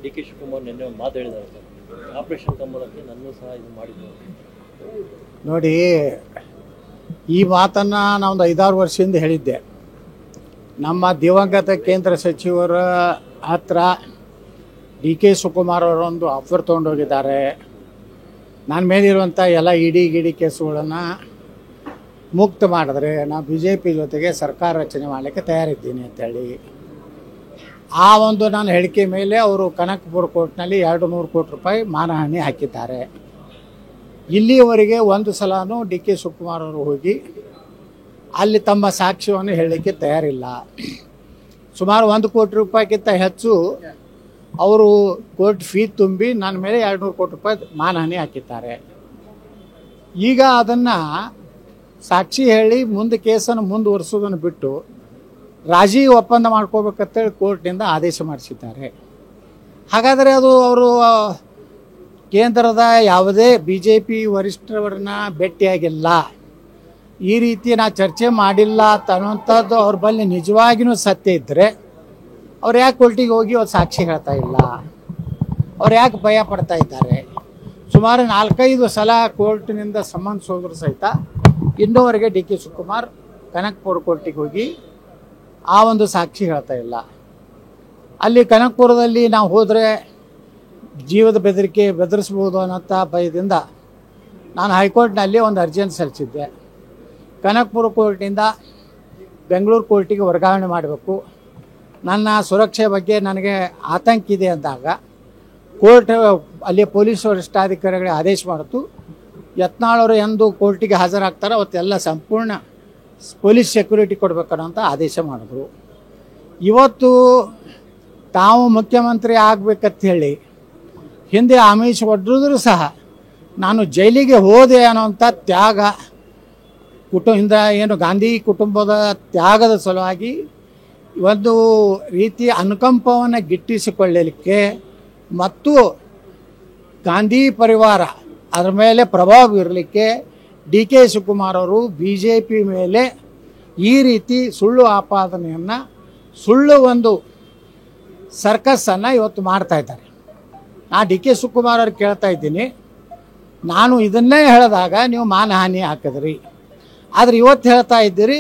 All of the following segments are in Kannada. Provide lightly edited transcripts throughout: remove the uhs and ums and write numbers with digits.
ಡಿ ಕೆ ಶಿವಕುಮಾರ್ ನಿನ್ನೆ ಒಂದು ಮಾತು ಹೇಳಿದ್ದಾರೆ ಸರ್, ಆಪರೇಷನ್ ಕಮಲಕ್ಕೆ ನನ್ನೂ ಸಹ ಇದು ಮಾಡಿದ್ರು. ನೋಡಿ, ಈ ಮಾತನ್ನು ನಾವೊಂದು 5-6 ವರ್ಷದಿಂದ ಹೇಳಿದ್ದೆ. ನಮ್ಮ ದಿವಂಗತ ಕೇಂದ್ರ ಸಚಿವರ ಹತ್ರ ಡಿ ಕೆ ಶಿವಕುಮಾರ್ ಅವರೊಂದು ಆಫರ್ ತೊಗೊಂಡೋಗಿದ್ದಾರೆ. ನನ್ನ ಮೇಲಿರುವಂಥ ಎಲ್ಲ ಗಿಡಿ ಕೇಸುಗಳನ್ನು ಮುಕ್ತ ಮಾಡಿದ್ರೆ ನಾನು BJP ಜೊತೆಗೆ ಸರ್ಕಾರ ರಚನೆ ಮಾಡಲಿಕ್ಕೆ ತಯಾರಿದ್ದೀನಿ ಅಂತೇಳಿ ಆ ಒಂದು ನಾನು ಹೇಳಿಕೆ ಮೇಲೆ ಅವರು ಕನಕಪುರ ಕೋರ್ಟ್ನಲ್ಲಿ 200 ಕೋಟಿ ರೂಪಾಯಿ ಮಾನಹಾನಿ ಹಾಕಿದ್ದಾರೆ. ಇಲ್ಲಿಯವರೆಗೆ ಒಂದು ಸಲನೂ ಡಿ ಕೆ ಶಿವಕುಮಾರ್ ಅವರು ಹೋಗಿ ಅಲ್ಲಿ ತಮ್ಮ ಸಾಕ್ಷ್ಯವನ್ನು ಹೇಳಲಿಕ್ಕೆ ತಯಾರಿಲ್ಲ. ಸುಮಾರು 1 ಕೋಟಿ ರೂಪಾಯಿಗಿಂತ ಹೆಚ್ಚು ಅವರು ಕೋರ್ಟ್ ಫೀ ತುಂಬಿ ನನ್ನ ಮೇಲೆ 200 ಕೋಟಿ ರೂಪಾಯಿ ಮಾನಹಾನಿ ಹಾಕಿದ್ದಾರೆ. ಈಗ ಅದನ್ನು ಸಾಕ್ಷಿ ಹೇಳಿ ಮುಂದೆ ಕೇಸನ್ನು ಮುಂದುವರಿಸೋದನ್ನು ಬಿಟ್ಟು ರಾಜಿ ಒಪ್ಪಂದ ಮಾಡ್ಕೋಬೇಕಂತೇಳಿ ಕೋರ್ಟ್ನಿಂದ ಆದೇಶ ಮಾಡಿಸಿದ್ದಾರೆ. ಹಾಗಾದರೆ ಅದು ಅವರು ಕೇಂದ್ರದ ಯಾವುದೇ BJP ವರಿಷ್ಠರನ್ನ ಭೇಟಿಯಾಗಿಲ್ಲ, ಈ ರೀತಿ ನಾ ಚರ್ಚೆ ಮಾಡಿಲ್ಲ ಅನ್ನುವಂಥದ್ದು ಅವ್ರ ಬಳಿ ನಿಜವಾಗಿಯೂ ಸತ್ಯ ಇದ್ದರೆ ಅವ್ರು ಯಾಕೆ ಕೋರ್ಟಿಗೆ ಹೋಗಿ ಅವ್ರು ಸಾಕ್ಷಿ ಹೇಳ್ತಾ ಇಲ್ಲ? ಅವ್ರು ಯಾಕೆ ಭಯ ಪಡ್ತಾ ಇದ್ದಾರೆ? ಸುಮಾರು 4-5 ಸಲ ಕೋರ್ಟಿನಿಂದ ಸಂಬಂಧಿಸೋದ್ರು ಸಹಿತ ಇನ್ನೂವರೆಗೆ ಡಿ ಕೆ ಶಿವಕುಮಾರ್ ಕನಕಪುರ ಕೋರ್ಟಿಗೆ ಹೋಗಿ ಆ ಒಂದು ಸಾಕ್ಷಿ ಹೇಳ್ತಾ ಇಲ್ಲ. ಅಲ್ಲಿ ಕನಕಪುರದಲ್ಲಿ ನಾವು ಹೋದರೆ ಜೀವದ ಬೆದರಿಸ್ಬೋದು ಅನ್ನೋಂಥ ಭಯದಿಂದ ನಾನು ಹೈಕೋರ್ಟ್ನಲ್ಲಿ ಒಂದು ಅರ್ಜಿಯನ್ನು ಸಲ್ಲಿಸಿದ್ದೆ. ಕನಕಪುರ ಕೋರ್ಟಿಂದ ಬೆಂಗಳೂರು ಕೋರ್ಟಿಗೆ ವರ್ಗಾವಣೆ ಮಾಡಬೇಕು, ನನ್ನ ಸುರಕ್ಷೆ ಬಗ್ಗೆ ನನಗೆ ಆತಂಕ ಇದೆ ಅಂದಾಗ ಕೋರ್ಟ್ ಅಲ್ಲಿ ಪೊಲೀಸ್ ವರಿಷ್ಠಾಧಿಕಾರಿಗಳಿಗೆ ಆದೇಶ ಮಾಡಿತು, ಯತ್ನಾಳವರು ಎಂದು ಕೋರ್ಟಿಗೆ ಹಾಜರಾಗ್ತಾರೆ ಅವತ್ತೆಲ್ಲ ಸಂಪೂರ್ಣ ಪೊಲೀಸ್ ಸೆಕ್ಯೂರಿಟಿ ಕೊಡಬೇಕನ್ನೋಂಥ ಆದೇಶ ಮಾಡಿದ್ರು. ಇವತ್ತು ತಾವು ಮುಖ್ಯಮಂತ್ರಿ ಆಗಬೇಕಂತ ಹೇಳಿ ಹಿಂದೆ ಆಮಿಷ ಒಡ್ಡಿದ್ರು ಸಹ ನಾನು ಜೈಲಿಗೆ ಹೋದೆ ಅನ್ನೋಂಥ ತ್ಯಾಗ ಏನು ಗಾಂಧಿ ಕುಟುಂಬದ ತ್ಯಾಗದ ಸಲುವಾಗಿ ಒಂದು ರೀತಿ ಅನುಕಂಪವನ್ನು ಗಿಟ್ಟಿಸಿಕೊಳ್ಳಲಿಕ್ಕೆ ಮತ್ತು ಗಾಂಧಿ ಪರಿವಾರ ಅದರ ಮೇಲೆ ಪ್ರಭಾವ ಬೀರಲಿಕ್ಕೆ ಡಿ ಕೆ ಶಿವಕುಮಾರ್ ಅವರು BJP ಮೇಲೆ ಈ ರೀತಿ ಸುಳ್ಳು ಆಪಾದನೆಯನ್ನು ಸುಳ್ಳು ಒಂದು ಸರ್ಕಸ್ಸನ್ನು ಇವತ್ತು ಮಾಡ್ತಾಯಿದ್ದಾರೆ. ನಾನು ಡಿ ಕೆ ಶಿವಕುಮಾರ್ ಅವ್ರು ಕೇಳ್ತಾ ಇದ್ದೀನಿ, ನಾನು ಇದನ್ನೇ ಹೇಳಿದಾಗ ನೀವು ಮಾನಹಾನಿ ಹಾಕಿದ್ರಿ, ಆದರೆ ಇವತ್ತು ಹೇಳ್ತಾ ಇದ್ದೀರಿ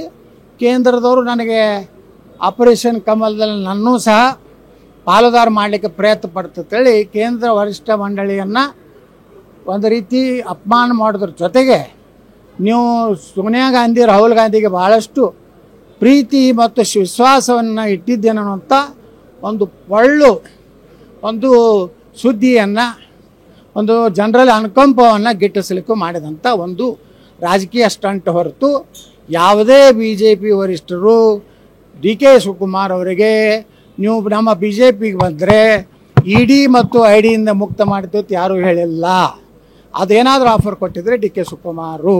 ಕೇಂದ್ರದವರು ನನಗೆ ಆಪರೇಷನ್ ಕಮಲದಲ್ಲಿ ನನ್ನೂ ಸಹ ಪಾಲುದಾರ ಮಾಡಲಿಕ್ಕೆ ಪ್ರಯತ್ನ ಪಡ್ತೇಳಿ ಕೇಂದ್ರ ವರಿಷ್ಠ ಮಂಡಳಿಯನ್ನು ಒಂದು ರೀತಿ ಅಪಮಾನ ಮಾಡೋದ್ರ ಜೊತೆಗೆ ನೀವು ಸೋನಿಯಾ ಗಾಂಧಿ ರಾಹುಲ್ ಗಾಂಧಿಗೆ ಭಾಳಷ್ಟು ಪ್ರೀತಿ ಮತ್ತು ವಿಶ್ವಾಸವನ್ನು ಇಟ್ಟಿದ್ದೇನಂತ ಒಂದು ಸುದ್ದಿಯನ್ನು ಒಂದು ಜನರಲ್ ಅನುಕಂಪವನ್ನು ಗಿಟ್ಟಿಸಲಿಕ್ಕೂ ಮಾಡಿದಂಥ ಒಂದು ರಾಜಕೀಯ ಸ್ಟಂಟ್ ಹೊರತು ಯಾವುದೇ BJP ವರಿಷ್ಠರು ಡಿ ಕೆ ಶಿವಕುಮಾರ್ ಅವರಿಗೆ ನೀವು ನಮ್ಮ BJPಗೆ ಬಂದರೆ ED ಮತ್ತು IDಯಿಂದ ಮುಕ್ತ ಮಾಡ್ತೀವಿ ಯಾರೂ ಹೇಳಿಲ್ಲ. ಅದೇನಾದರೂ ಆಫರ್ ಕೊಟ್ಟಿದ್ರೆ ಡಿ ಕೆ ಶಿವಕುಮಾರು